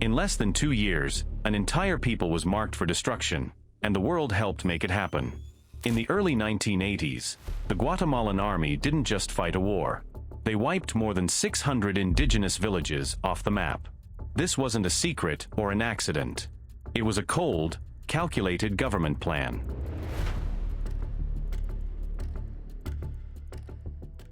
In less than 2 years, an entire people was marked for destruction, and the world helped make it happen. In the early 1980s, the Guatemalan army didn't just fight a war. They wiped more than 600 indigenous villages off the map. This wasn't a secret or an accident. It was a cold, calculated government plan.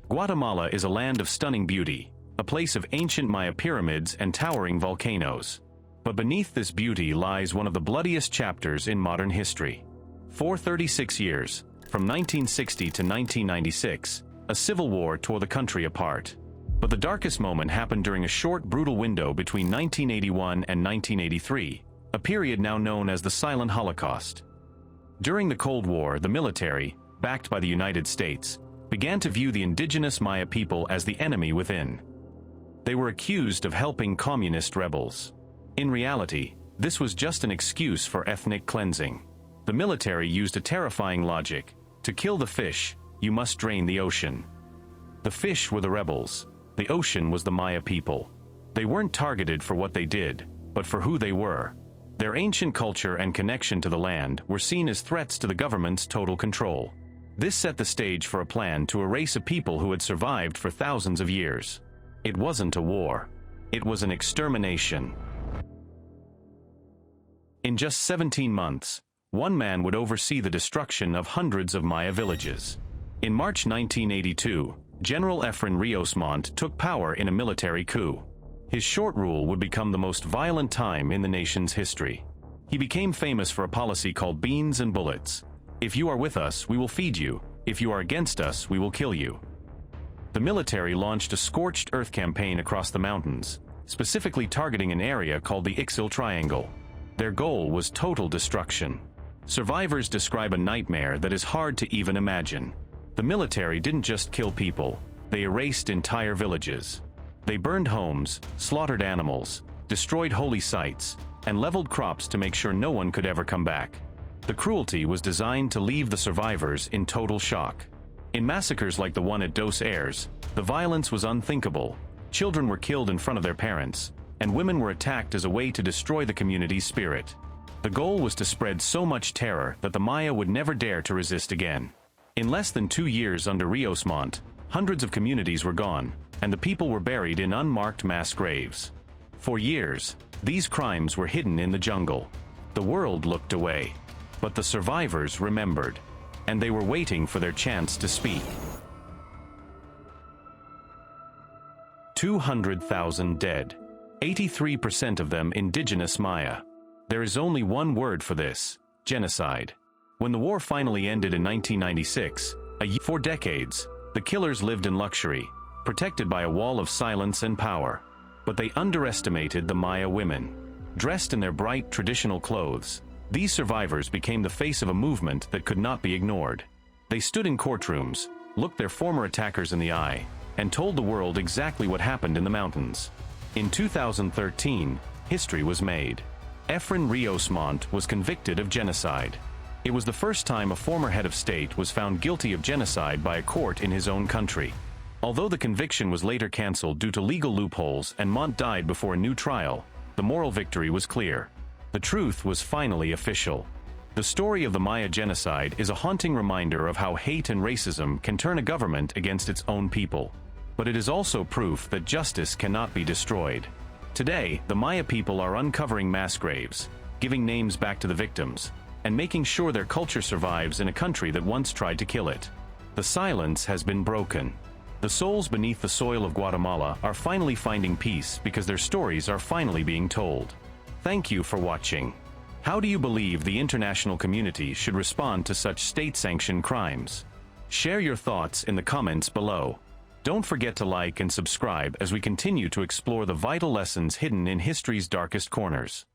Guatemala is a land of stunning beauty, a place of ancient Maya pyramids and towering volcanoes. But beneath this beauty lies one of the bloodiest chapters in modern history. For 36 years, from 1960 to 1996, a civil war tore the country apart. But the darkest moment happened during a short, brutal window between 1981 and 1983, a period now known as the Silent Holocaust. During the Cold War, the military, backed by the United States, began to view the indigenous Maya people as the enemy within. They were accused of helping communist rebels. In reality, this was just an excuse for ethnic cleansing. The military used a terrifying logic: to kill the fish, you must drain the ocean. The fish were the rebels. The ocean was the Maya people. They weren't targeted for what they did, but for who they were. Their ancient culture and connection to the land were seen as threats to the government's total control. This set the stage for a plan to erase a people who had survived for thousands of years. It wasn't a war. It was an extermination. In just 17 months, one man would oversee the destruction of hundreds of Maya villages. In March 1982, General Ríos Montt took power in a military coup. His short rule would become the most violent time in the nation's history. He became famous for a policy called beans and bullets. If you are with us, we will feed you. If you are against us, we will kill you. The military launched a Scorched Earth campaign across the mountains, specifically targeting an area called the Ixil Triangle. Their goal was total destruction. Survivors describe a nightmare that is hard to even imagine. The military didn't just kill people, they erased entire villages. They burned homes, slaughtered animals, destroyed holy sites, and leveled crops to make sure no one could ever come back. The cruelty was designed to leave the survivors in total shock. In massacres like the one at Dos Airs, the violence was unthinkable. Children were killed in front of their parents, and women were attacked as a way to destroy the community's spirit. The goal was to spread so much terror that the Maya would never dare to resist again. In less than 2 years under Ríos Montt, hundreds of communities were gone, and the people were buried in unmarked mass graves. For years, these crimes were hidden in the jungle. The world looked away, but the survivors remembered, and they were waiting for their chance to speak. 200,000 dead, 83% of them indigenous Maya. There is only one word for this: genocide. When the war finally ended in 1996, for decades, the killers lived in luxury, protected by a wall of silence and power. But they underestimated the Maya women. Dressed in their bright, traditional clothes, these survivors became the face of a movement that could not be ignored. They stood in courtrooms, looked their former attackers in the eye, and told the world exactly what happened in the mountains. In 2013, history was made. Ríos Montt was convicted of genocide. It was the first time a former head of state was found guilty of genocide by a court in his own country. Although the conviction was later cancelled due to legal loopholes and Montt died before a new trial, the moral victory was clear. The truth was finally official. The story of the Maya genocide is a haunting reminder of how hate and racism can turn a government against its own people. But it is also proof that justice cannot be destroyed. Today, the Maya people are uncovering mass graves, giving names back to the victims, and making sure their culture survives in a country that once tried to kill it. The silence has been broken. The souls beneath the soil of Guatemala are finally finding peace because their stories are finally being told. Thank you for watching. How do you believe the international community should respond to such state-sanctioned crimes? Share your thoughts in the comments below. Don't forget to like and subscribe as we continue to explore the vital lessons hidden in history's darkest corners.